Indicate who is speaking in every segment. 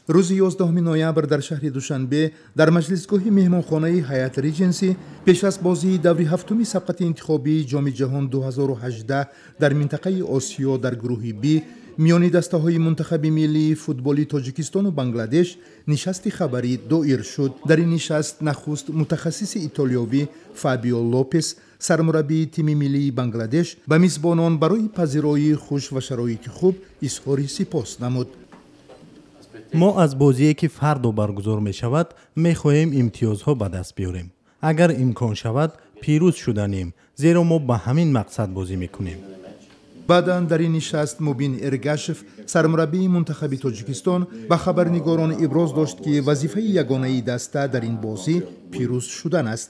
Speaker 1: روز 11 نوامبر در شهر دوشنبه در مجلسگاه مهمانخانه هیئت ریجنسی پیش از بازی دوره هفتم سبقت انتخابی جام جهان 2018 در منطقه آسیا در گروه بی میان دسته‌های منتخب ملی فوتبال تاجیکستان و بنگلادش نشست خبری دایر شد. در این نشست نخست متخصص ایتالیایی فابیو لوپس سرمربی تیم ملی بنگلادش به میزبانان برای پذیرایی خوش و شرایط خوب اظهار سپاس نمود.
Speaker 2: ما از بازی که فردا برگزار می شود می خواهیم امتیازها به دست بیاریم. اگر امکان شود پیروز شدنیم، زیرا ما به همین مقصد بازی میکنیم.
Speaker 1: بعداً در این نشست مبین ارگاشف سرمربی منتخب تاجیکستان به خبرنگاران ابراز داشت که وظیفه یگانه دسته در این بازی پیروز شدن است.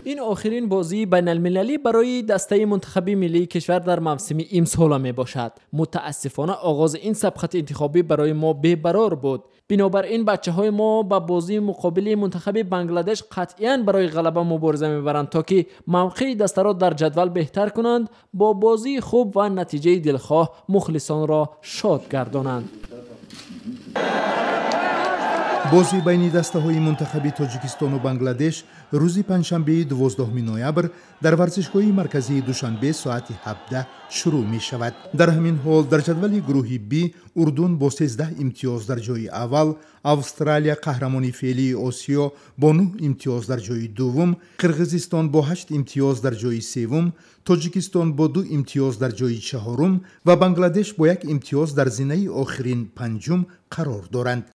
Speaker 3: این آخرین بازی بین المللی برای دسته منتخب ملی کشور در موسم امسال می باشد. متاسفانه آغاز این سبقت انتخابی برای ما بی‌قرار بود. بنابراین بچه‌های ما با بازی مقابل منتخب بنگلادش قطعاً برای غلبه مبارزه می‌برند تا که موقع دسته را در جدول بهتر کنند، با بازی خوب و نتیجه دلخواه مخلصان را شاد گردانند.
Speaker 1: بازی بین دسته‌های منتخب تاجیکستان و بنگلادش روز پنجشنبه 12 نوامبر در ورزشگاه مرکزی دوشنبه ساعت 17 شروع می شود. در همین حال در جدول گروه بی اردن با 13 امتیاز در جای اول، استرالیا قهرمان فعلی آسیا با 9 امتیاز در جای دوم، قرقیزستان با 8 امتیاز در جای سوم، تاجیکستان با 2 امتیاز در جای چهارم و بنگلادش با 1 امتیاز در زینه آخرین پنجم قرار دارند.